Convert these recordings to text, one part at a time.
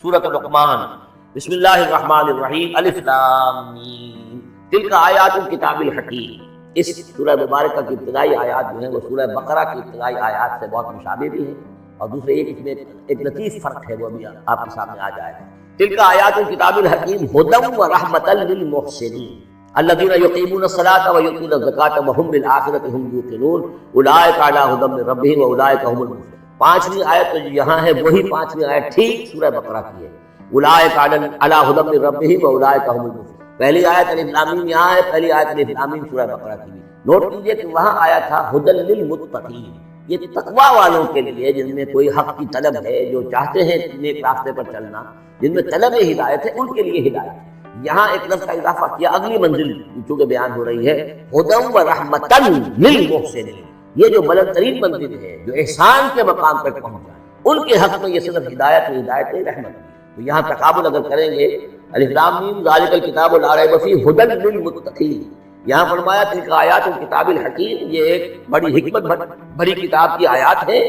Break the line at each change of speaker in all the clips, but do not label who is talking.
سورۃ لقمان، بسم اللہ الرحمن الرحیم، الف لام میم، تلک آیات الکتاب الحکیم۔ اس سورہ مبارکہ کی ابتدائی آیات جو ہیں وہ سورہ بقرہ کی ابتدائی آیات سے بہت مشابہ بھی ہیں، اور دوسرے اس میں ایک لطیف فرق ہے، وہ بھی آپ کے سامنے آ جائے گا۔ تلک آیات الکتاب الحکیم ھدی ورحمۃ للمحسنین الذین یقیمون الصلاۃ ویؤتون الزکاۃ وہم بالآخرۃ ہم یوقنون اولئک علی ھدی من ربہم واولئک هم المفلحون۔ پانچویں آیت جو یہاں ہے وہی پانچویں آیت ٹھیک سورہ بقرہ کی ہے، اولئک علی ھدی من ربہم واولئک هم المفلحون۔ پہلی آیت الف لام میم یہاں ہے، پہلی آیت الف لام میم سورہ بقرہ کی بھی۔ نوٹ کیجئے کہ وہاں آیا تھا ھدی للمتقین، یہ تقوی والوں کے لیے جن میں کوئی حق کی طلب ہے، جو چاہتے ہیں نیک راستے پر چلنا، جن میں طلب ہدایت ہے، ان کے لیے ہدایت ہے۔ یہاں ایک لفظ کا اضافہ کیا، اگلی منزل چونکہ بیان ہو رہی ہے، ھدی ورحمۃ للمحسنین، یہ جو بلند ترین منزل ہے، جو احسان کے مقام پر پہنچ جائے، ان کے حق میں یہ صرف ہدایت و ہدایت رحمت ہے۔ تو یہاں تقابل اگر کریں گے، الف لام میم ذالک الکتاب لا ریب فیہ ھدی للمتقین، یہاں فرمایا تلک آیات الکتاب الحکیم، یہ ایک بڑی حکمت بڑی کتاب کی آیات ہے،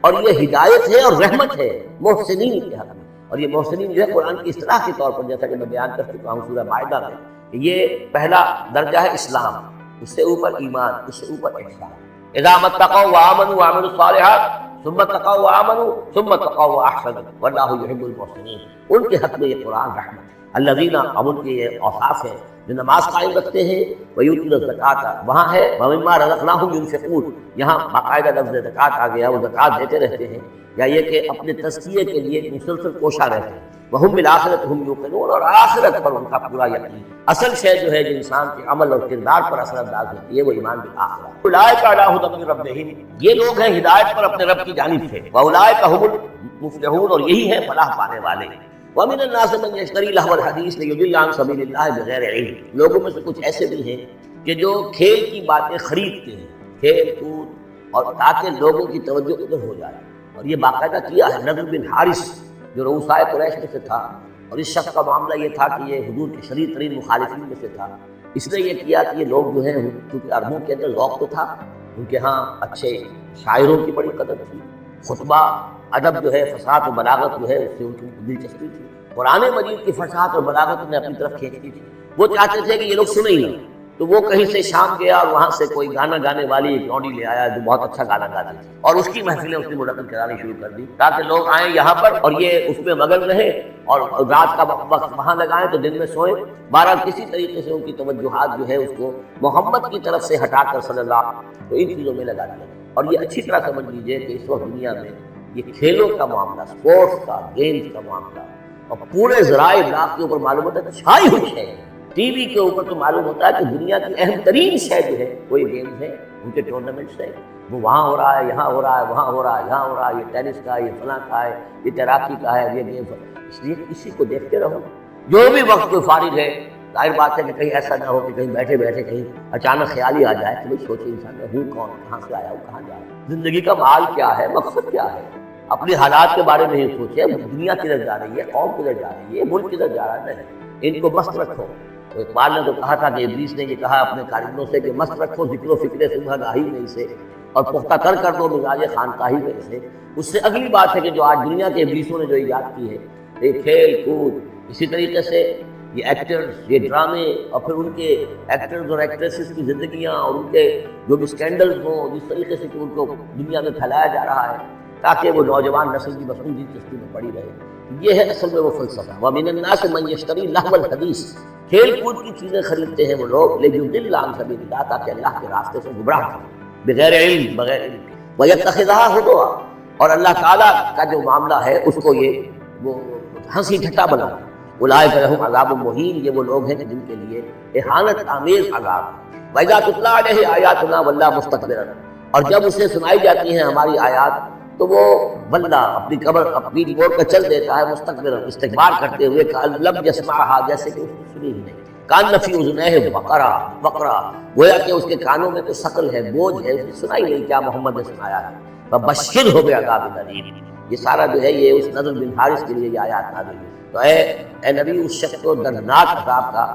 اور یہ ہدایت ہے اور رحمت ہے محسنین کے حق میں۔ اور یہ محسنین جو ہے قرآن کی اصطلاح کے طور پر، جیسا کہ میں بیان کر چکا ہوں سورہ مائدہ میں، کہ یہ پہلا درجہ ہے اسلام، اس سے اوپر ایمان، اس سے اوپر احسان۔ اذا اتقوا وآمنوا وعملوا الصالحات ثم اتقوا وآمنوا ثم اتقوا واحسنوا واللہ یحب المحسنین، ان کے حق میں یہ قرآن رحمت ہے۔ الذین، اب ان کے یہ اوصاف ہے، جو نماز قائم رکھتے ہیں، ویؤتون الزکاۃ، وہاں ہے ومما رزقناہم ینفقون، یہاں باقاعدہ لفظ زکوٰۃ آ گیا، وہ زکوٰۃ دیتے رہتے ہیں، یا یہ کہ اپنے تزکیے کے لیے مسلسل کوشاں رہتے ہیں۔ وہم بالآخرۃ ہم یوقنون، اور آخرت پر ان کا پورا یقین۔ اصل شے جو ہے جو انسان کے عمل اور کردار پر اثر انداز ہوتی ہے، وہ ایمان بالآخرت۔ اولئک علی ھدی من ربہم، یہ لوگ ہیں ہدایت پر اپنے رب کی جانب سے، واولئک هم المفلحون، اور یہی ہے فلاح پانے والے۔ ومن الناس من یشتری لہو الحدیث لیضل عن سبیل اللہ بغیر علم، لوگوں میں سے کچھ ایسے بھی ہیں کہ جو کھیل کی باتیں خریدتے ہیں، کھیل کود، اور تاکہ لوگوں کی توجہ ادھر ہو جائے۔ اور یہ باقاعدہ کیا ہے نضر بن حارث، جو رؤسائے قریش میں سے تھا، اور اس شخص کا معاملہ یہ تھا کہ یہ حضور کے شدید ترین مخالفین میں سے تھا۔ اس نے یہ کیا کہ یہ لوگ جو ہیں، کیونکہ عربوں کے اندر ذوق تو تھا، ان کے ہاں اچھے شاعروں کی بڑی قدر تھی، خطبہ ادب جو ہے، فصاحت و بلاغت جو ہے، اس سے ان کی دلچسپی تھی، قرآن مجید کی فصاحت اور بلاغت انہیں اپنی طرف کھینچتی تھی۔ وہ چاہتے تھے کہ یہ لوگ سنیں ہی نہ، تو وہ کہیں سے شام گیا اور وہاں سے کوئی گانا گانے والی ایک لونڈی لے آیا جو بہت اچھا گانا گاتی تھی، اور اس کی محفلیں اس نے منعقد کرانی شروع کر دی، تاکہ لوگ آئیں یہاں پر اور یہ اس میں مگن رہے، اور رات کا وقت وہاں لگائیں تو دن میں سوئیں۔ بہرحال کسی طریقے سے ان کی توجہات جو ہے اس کو محمد کی طرف سے ہٹا کر صلی اللہ علیہ وسلم، تو ان چیزوں میں لگا دیا۔ اور یہ اچھی طرح سمجھ لیجئے کہ اس وقت دنیا میں یہ کھیلوں کا معاملہ، سپورٹس کا، گیمز کا معاملہ، اور پورے ذرائع ابلاغ کے اوپر معلوم ہوتا ہے چھائی ہوئی ہے۔ ٹی وی کے اوپر تو معلوم ہوتا ہے کہ دنیا کی اہم ترین شے جو ہے وہ یہ گیمز ہیں، ان کے ٹورنامنٹس ہیں، وہ وہاں ہو رہا ہے، یہاں ہو رہا ہے، وہاں ہو رہا ہے، یہاں ہو رہا ہے، یہ ٹینس کا ہے، یہ فلاں کا ہے، یہ تیراکی کا ہے، یہ گیم۔ اس لیے اسی کو دیکھتے رہو، جو بھی وقت کوئی فارغ ہے، ظاہر بات ہے کہ کہیں ایسا نہ ہو کہ کہیں بیٹھے بیٹھے کہیں اچانک خیال ہی آ جائے کہ بھائی سوچے انسان میں ہوں کون، کہاں سے آیا ہوں، کہاں جا رہا ہوں، زندگی کا مال کیا ہے، مقصد کیا ہے۔ اپنے حالات کے بارے میں ہی سوچے، دنیا کدھر جا رہی ہے، قوم کدھر جا رہی ہے، ملک کدھر جا رہا ہے، نہیں، ان کو مست رکھو۔ تو اقبال نے تو کہا تھا کہ ابلیس نے یہ کہا اپنے کارندوں سے کہ مست رکھو ذکر و فکر صبح گاہی میں اسے، اور پختہ کر دو مزاج خانقاہی میں اسے۔ اس سے اگلی بات ہے کہ جو آج دنیا کے ابلیسوں نے جو ایجاد کی ہے، یہ کھیل کود، اسی طریقے سے یہ ایکٹرز، یہ ڈرامے، اور پھر ان کے ایکٹرز اور ایکٹریسز کی زندگیاں، اور ان کے جو بھی اسکینڈلز ہوں، جس طریقے سے کہ ان کو دنیا میں پھیلایا جا رہا ہے تاکہ وہ نوجوان نسل کی بس ان دلچسپی میں پڑی رہے، یہ ہے اصل میں وہ فلسفہ۔ وَمِنَ النَّاسِ مَن يَشْتَرِي لَهْوَ الْحَدِيثِ، کھیل کود کی چیزیں خریدتے ہیں وہ لوگ، لیضل عن سبیل اللہ، تاکہ اللہ کے راستے سے گمراہ ہو، بغیر علم، بغیر علم، وَيَتَّخِذَهَا هُزُوًا، اور اللہ تعالیٰ کا جو معاملہ ہے اس کو یہ وہ ہنسی ٹھٹا بنا۔ اولئک لہم عذاب مہین، یہ وہ لوگ ہیں کہ جن کے لیے اہانت آمیز عذاب۔ وَإِذَا تُتْلَىٰ عَلَيْهِ آیاتُنَا وَلَّىٰ مُسْتَكْبِرًا، اور جب اسے سنائی جاتی ہیں ہماری آیات تو وہ بندہ اپنی قبر اپنی موڑ کر چل دیتا ہے، مستکبر، استکبار کرتے ہوئے، کأن لم یسمعها، جیسے کہ اس نے سنی ہی نہیں، کأن فی اذنیہ وقرا، گویا کہ اس کے کانوں میں تو ثقل ہے، بوجھ ہے، اس نے سنا ہی نہیں کیا محمد نے سنایا ہے۔ فبشرہ بعذاب الیم، یہ سارا جو ہے یہ اس نضر بن حارث کے لیے یہ آیات نازل ہوئی۔ تو اے نبی، اس شخص کو دردناک عذاب کا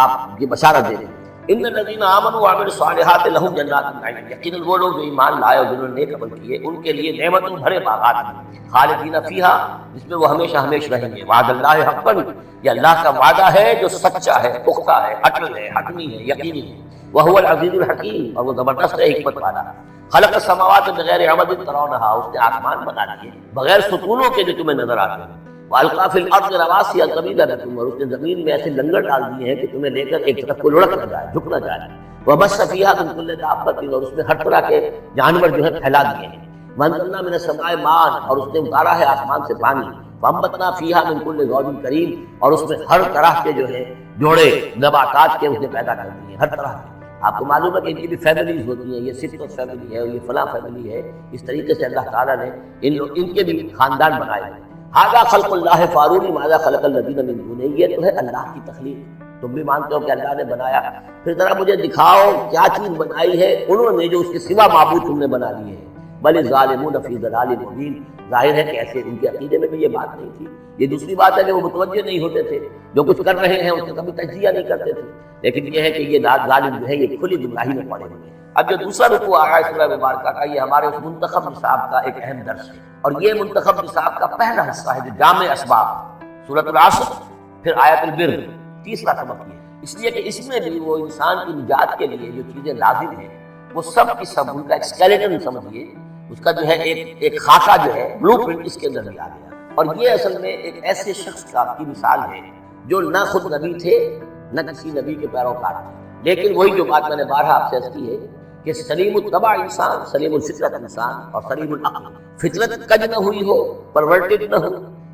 آپ کی بشارت دے دیں۔ ان الذین آمنوا وعملوا الصالحات لهم جنات النعیم، یقیناً وہ لوگ جو ایمان لائے اور جنہوں نے نیک عمل کیے ان کے لیے نعمتوں بھرے باغات ہیں، خالدین فیہا، جس میں وہ ہمیشہ ہمیشہ رہیں گے۔ وعد اللہ حقا، یہ اللہ کا وعدہ ہے جو سچا ہے، پختہ ہے، اٹل ہے، حتمی ہے، یقینی ہے۔ وہو العزیز الحکیم، اور وہ زبردست ہے، حکمت والا۔ خلق السماوات بغیر عمد ترونہا، اس نے آسمان بنا دیے بغیر ستونوں کے جو تمہیں نظر آتے ہیں۔ وَأَلْقَىٰ فِي الْأَرْضِ رَوَاسِيَ أَن تَمِيدَ بِكُمْ، اور اس نے زمین میں ایسے لنگر ڈال دیے ہیں کہ تمہیں لے کر ایک طرف کو لڑک نہ جائے، جھک نہ جائے۔ وَبَثَّ فِيهَا مِن كُلِّ دَابَّةٍ، اور اس میں ہر طرح کے جانور جو ہے پھیلا دیے ہیں۔ وَأَنزَلْنَا مِنَ السَّمَاءِ مَاءً، اور اس نے اتارا ہے آسمان سے پانی۔ وَأَنبَتْنَا فِيهَا مِن كُلِّ زَوْجٍ كَرِيمٍ، اور اس میں ہر طرح کے جو ہے جوڑے نباتات کے اس نے پیدا کر دیے ہیں، ہر طرح کے۔ آپ کو معلوم ہے کہ ان کی بھی فیملیز ہوتی ہیں، یہ سبط فیملی ہے، یہ فلاں فیملی ہے، اس طریقے سے اللہ تعالیٰ نے ان کے بھی خاندان بنائے ہیں۔ ھذا خلق اللہ فارونی ماذا خلق الذین من دونہ، یہ تو ہے اللہ کی تخلیق، تم بھی مانتے ہو کہ اللہ نے بنایا، پھر ذرا مجھے دکھاؤ کیا چیز بنائی ہے انہوں نے جو اس کے سوا معبود تم نے بنا لیے ہیں۔ بل الظالمون فی ضلال مبین، ظاہر ہے کہ ایسے ان کے عقیدے میں بھی یہ بات نہیں تھی۔ یہ دوسری بات ہے کہ وہ متوجہ نہیں ہوتے تھے، جو کچھ کر رہے ہیں اس کا کبھی تجزیہ نہیں کرتے تھے، لیکن یہ ہے کہ یہ ظالم جو ہے یہ کھلی گمراہی میں پڑے ہوئے ہیں۔ اب جو دوسرا رکوع آ رہا ہے سورہ مبارکہ کا، یہ ہمارے اس منتخب نصاب کا ایک اہم درس ہے، اور یہ منتخب نصاب کا پہلا حصہ ہے جو جامع اسباب، سورۃ العصر، پھر آیت البر، تیسرا سبق یہ ہے، اس لیے کہ اس میں بھی وہ انسان کی نجات کے لیے جو چیزیں لازم ہیں وہ سب کی سب ان کا ایک اسکیلیٹن سمجھیے، اس کا جو ہے ایک خاکہ جو ہے بلو پرنٹ اس کے اندر بھی آ گیا۔ اور یہ اصل میں ایک ایسے شخص کی مثال ہے جو نہ خود نبی تھے نہ کسی نبی کے پیروکار تھے، لیکن وہی جو بات میں نے بارہا آپ سے عرض کی ہے کہ سلیم الطبع انسان، سلیم الفطرت انسان، اور سلیم العقل، فطرت کج نہ ہوئی ہو، پرورٹڈ نہ ہو،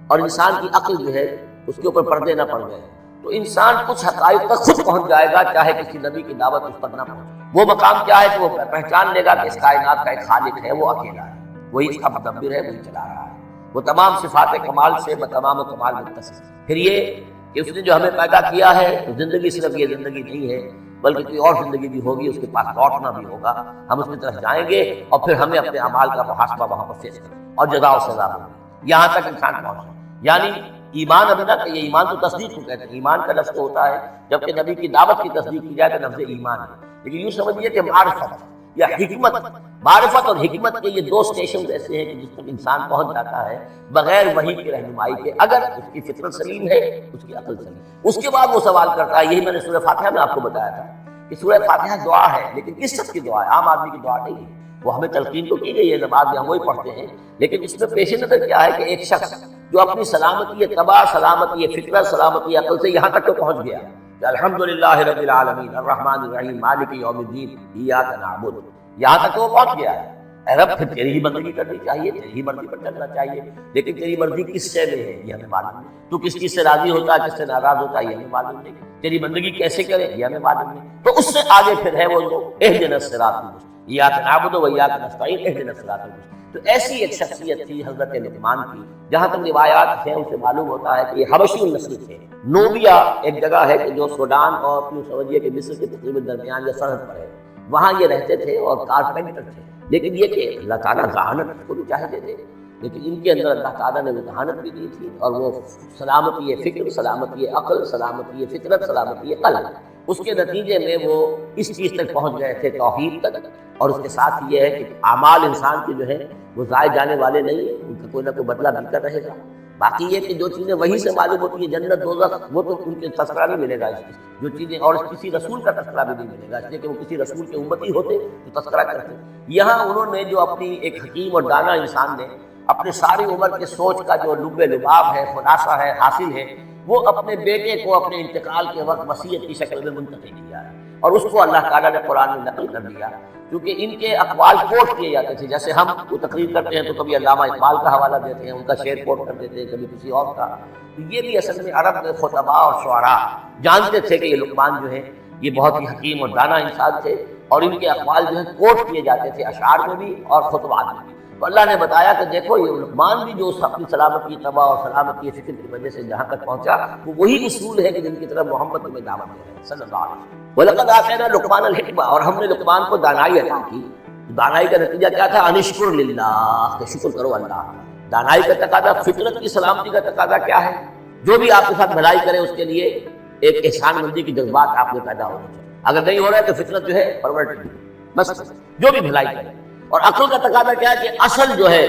اور انسان کی عقل جو ہے اس کے اوپر پردے نہ پڑ گئے، تو انسان کچھ حقائق تک خود پہنچ جائے گا چاہے کسی نبی کی دعوت اس پر نہ پہنچے۔ وہ مقام کیا ہے کہ وہ پہچان لے گا کہ اس کائنات کا ایک خالق ہے، وہ اکیلا ہے، وہی اس کا مدبر ہے، وہی چلا رہا ہے، وہ تمام صفات کمال سے بتمام کمال متصف۔ پھر یہ کہ اس نے جو ہمیں پیدا کیا ہے، زندگی صرف یہ زندگی نہیں ہے بلکہ کوئی اور زندگی بھی ہوگی، اس کے پاس لوٹنا بھی ہوگا، ہم اس کی طرف جائیں گے اور پھر ہمیں اپنے اعمال کا محاسبہ وہاں پر پیش کریں اور جزا و سزا ہوگی۔ یہاں تک انسان پہنچا، یعنی ایمان ابھی نہ کہ یہ ایمان تو تصدیق کو کہتے ہیں، ایمان کا لفظ ہوتا ہے جبکہ نبی کی دعوت کی تصدیق کی جائے تو لفظ ایمان ہے، لیکن یوں سمجھیے کہ معرفت یا حکمت، معرفت اور حکمت کے یہ دو سٹیشن ایسے ہیں کہ جس تک انسان پہنچ جاتا ہے بغیر وحی کی رہنمائی کے، اگر اس کی فطرت سلیم ہے، اس کی عقل سلیم، اس کے بعد وہ سوال کرتا ہے۔ یہی میں نے سورہ فاتحہ میں آپ کو بتایا تھا کہ سورہ فاتحہ دعا ہے، لیکن کس شخص کی دعا ہے؟ عام آدمی کی دعا نہیں ہے، وہ ہمیں تلقین تو کی گئی ہے، نماز میں ہم وہی پڑھتے ہیں، لیکن اس میں پیش نظر کیا ہے کہ ایک شخص جو اپنی سلامتی طبع، سلامتی فطرت، سلامتی عقل سے یہاں تک تو پہنچ گیا کہ الحمدللہ رب العالمین الرحمن الرحیم مالک یوم الدین ایاک نعبد، یہاں تک تو وہ پہنچ گیا ہے۔ اے رب پھر تیری ہی بندگی کرنی چاہیے، تیری ہی مرضی پر چلنا چاہیے، لیکن تیری مرضی کس شے میں ہے یہ ہمیں معلوم نہیں، تو کس چیز سے راضی ہوتا ہے، کس سے ناراض ہوتا ہے یہ ہمیں معلوم نہیں، تیری بندگی کیسے کرے یہ ہمیں معلوم نہیں، تو اس سے آگے پھر ہے وہ جو اہدنا الصراط المستقیم، ایاک نعبد و ایاک نستعین اہدنا الصراط المستقیم۔ تو ایسی ایک شخصیت تھی حضرت لقمان کی، جہاں تک روایات ہیں ان سے معلوم ہوتا ہے کہ یہ حبشی النسل تھے۔ نوبیا ایک جگہ ہے کہ جو سوڈان اور یوں سمجھیے کہ مصر کے تقریباً درمیان یا سرحد پر ہے، وہاں یہ رہتے تھے اور کارپینٹر تھے، لیکن یہ کہ اللہ تعالیٰ ذہانت کو بھی چاہے دے دے، لیکن ان کے اندر اللہ تعالیٰ نے وہ ذہانت بھی دی تھی، اور وہ سلامتی فکر، سلامتی عقل، سلامتی فطرت، سلامتی قلب، اس کے نتیجے میں وہ اس چیز تک پہنچ گئے تھے، توحید تک، اور اس کے ساتھ یہ ہے کہ اعمال انسان کے جو ہے وہ ضائع جانے والے نہیں ہیں، ان کا کوئی نہ کوئی بدلہ ملتا رہے گا۔ باقی یہ کہ جو چیزیں وہی سے معلوم ہوتی ہیں، جنت دوزخ، وہ تو ان کے تذکرہ نہیں ملے گا، اس کی جو چیزیں، اور کسی رسول کا تذکرہ بھی نہیں ملے گا، اس لیے کہ وہ کسی رسول کے امتی ہوتے تو تذکرہ کرتے۔ یہاں انہوں نے جو اپنی ایک حکیم اور دانا انسان نے اپنے ساری عمر کے سوچ کا جو لب لباب ہے، خلاصہ ہے، حاصل ہے، وہ اپنے بیٹے کو اپنے انتقال کے وقت وصیت کی شکل میں منتقل کیا ہے، اور اس کو اللہ تعالیٰ نے قرآن میں نقل کر دیا، کیونکہ ان کے اقوال کوٹ کیے جاتے تھے، جیسے ہم کو تقریر کرتے ہیں تو کبھی علامہ اقبال کا حوالہ دیتے ہیں، ان کا شعر کوٹ کر دیتے ہیں، کبھی کسی اور کا، تو یہ بھی اصل میں عرب میں خطباء اور شعراء جانتے تھے کہ یہ لقمان جو ہے یہ بہت ہی حکیم اور دانا انسان تھے، اور ان کے اقوال جو ہے کوٹ کیے جاتے تھے اشعار میں بھی اور خطبات میں بھی۔ تو اللہ نے بتایا کہ دیکھو یہ لقمان بھی جو اپنی سلامتی طبع اور سلامتی فکر کی وجہ سے جہاں تک پہنچا، وہ وہی اصول ہے کہ جن کی طرف محمد تمہیں دعوت دے رہے ہیں صلی اللہ علیہ وسلم۔ وَلَقَدْ آتَيْنَا لُقْمَانَ الْحِكْمَةَ، اور ہم نے لقمان کو دانائی عطا کی۔ دانائی کا نتیجہ کیا تھا؟ ان اشکر للہ، کہ شکر کرو اللہ۔ دانائی کا تقاضا، فطرت کی سلامتی کا تقاضا کیا ہے؟ جو بھی آپ کے ساتھ بھلائی کرے اس کے لیے ایک احسان مندی کی جذبات آپ میں پیدا ہونا چاہیے۔ اگر نہیں ہو رہا ہے تو فطرت جو ہے پرورٹ نہیں، بس جو بھی بھلائی کرے. اور عقل کا تقاضا کیا ہے کہ اصل جو ہے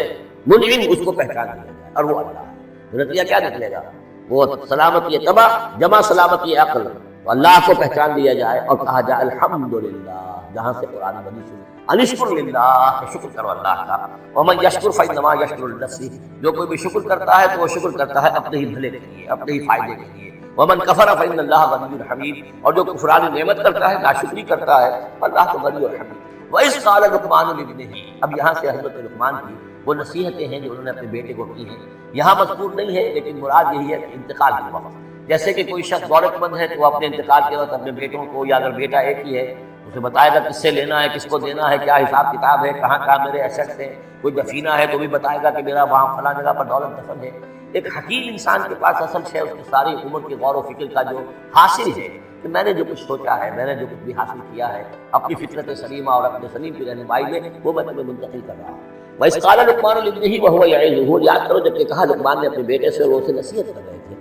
منعم اس کو پہچان لیا جائے، اور وہ اللہ ہے. نتیجہ کیا نکلے گا؟ وہ سلامتی طبع جمع سلامتی عقل، تو اللہ کو پہچان دیا جائے اور کہا جائے الحمدللہ، جہاں سے قرآن مجید شروع انشکر للہ، شکر کرو اللہ کا. ومن یشکر فانما یشکر لنفسہ، جو کوئی بھی شکر کرتا ہے تو وہ شکر کرتا ہے اپنے ہی بھلے کے لیے، اپنے ہی فائدے کے لیے. ومن کفر فان اللہ غنی حمید، اور جو کفران نعمت کرتا ہے، ناشکری کرتا ہے، اللہ تو غنی اور حمید. وَإِذْ قَالَ لُقْمَانُ لِابْنِهِ، اب یہاں سے حضرت لقمان کی وہ نصیحتیں ہیں جو انہوں نے اپنے بیٹے کو کی ہیں. یہاں مذکور نہیں ہے لیکن مراد یہی ہے کہ انتقال کے وقت، جیسے کہ کوئی شخص دولت مند ہے تو وہ اپنے انتقال کے وقت اپنے بیٹوں کو، یا اگر بیٹا ایک ہی ہے اسے بتائے گا کس سے لینا ہے، کس کو دینا ہے، کیا حساب کتاب ہے، کہاں کہاں میرے ایسٹس ہیں. کوئی دفینہ ہے تو بھی بتائے گا کہ میرا وہاں فلاں جگہ پر دولت دفن ہے. ایک حکیم انسان کے پاس اصل شے اس کی ساری عمر کے غور و فکر کا جو حاصل ہے کہ میں نے جو کچھ سوچا ہے، میں نے جو کچھ بھی حاصل کیا ہے اپنی فطرت سلیمہ اور اپنے سلیم کی رہنمائی میں، وہ میں تمہیں منتقل کر رہا ہوں. وَإِذْ قَالَ لُقْمَانُ لِابْنِهِ وَهُوَ يَعِظُهُ، یاد کرو جب کہ کہا لقمان نے اپنے بیٹے سے، اور وہ اسے نصیحت کر رہے تھے.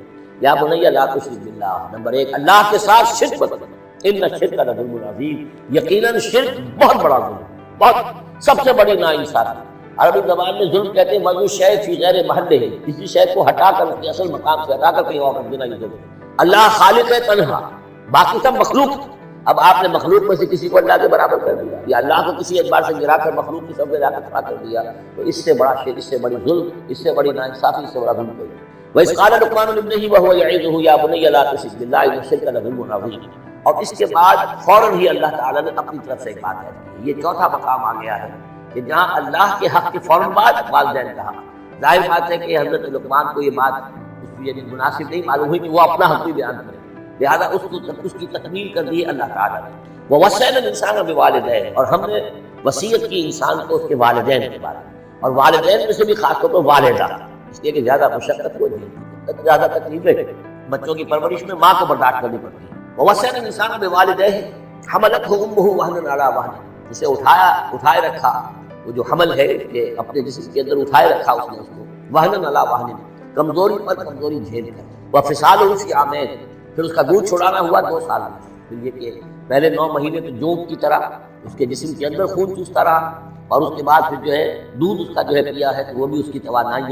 یا بنی لا تشرک باللہ، نمبر ایک اللہ کے ساتھ شرک مت کرو، ان الشرک لظلم عظیم، یقیناً شرک بہت بڑا ظلم، بہت سب سے بڑی ناانصافی. عربی زبان میں ظلم کہتے ہیں وضع شے فی غیر محلہ، کسی شے کو ہٹا کر اس کے اصل مقام سے ہٹا کر کہیں اور رکھ دینا، یہ ظلم. اللہ خالق ہے تنہا، باقی سب مخلوق. اب آپ نے مخلوق میں سے کسی کو اللہ کے برابر کر دیا، یا اللہ کو کسی اعتبار سے گرا کر مخلوق کی سب میں لا کر کھڑا کر دیا، تو اس سے بڑا شرک، اس سے بڑی ظلم، اس سے بڑی ناانصافی، اس سے بڑا ظلم کوئی نہیں. وَإِذْ قَالَ لُقْمَانُ لِابْنِهِ وَهُوَ يَعِظُهُ يَا بُنَيَّ لَا تُشْرِكْ بِاللَّهِ إِنَّ الشِّرْكَ لَظُلْمٌ عَظِيمٌ. اور اس کے بعد فوراً ہی اللہ تعالیٰ نے اپنی طرف سے ایک بات ہے، یہ چوتھا مقام آ گیا ہے کہ جہاں اللہ کے حق کے فوراً بعد والدین کا حق. ظاہر بات ہے کہ حضرت لقمان کو یہ بات اس کی یعنی مناسب نہیں معلوم ہوئی کہ وہ اپنا حق بھی بیان کرے، لہٰذا اس کی تکمیل کر دی اللہ تعالیٰ نے. وَوَصَّيْنَا الْإِنسَانَ بِوَالِدَيْهِ، اور ہم نے وصیت کی انسان کو اس کے والدین کے بارے میں، اور والدین میں سے بھی خاص طور پر والدہ، اس لیے کہ زیادہ مشقت کوئی نہیں، زیادہ تکلیفیں بچوں کی پرورش میں ماں کو برداشت کرنی پڑتی ہے. وَوَصَّيْنَا الْإِنسَانَ بِوَالِدَيْهِ حَمَلَتْهُ أُمُّهُ وَهْنًا عَلَىٰ وَهْنٍ، اسے اٹھائے رکھا، وہ جو حمل ہے کہ اپنے جسم کے اندر اٹھائے رکھا اس نے اس کو، وَهْنًا عَلَىٰ وَهْنٍ، کمزوری پر کمزوری جھیل کر. وَفِصَالُهُ فِي عَامَيْنِ، پھر اس کا دودھ چھڑانا ہوا 2 سال میں. پھر یہ کہ پہلے 9 مہینے تو جونک کی طرح اس کے جسم کے اندر خون چوستا رہا، اور اس کے بعد پھر جو ہے دودھ اس کا جو ہے پیا ہے تو وہ بھی اس کی توانائی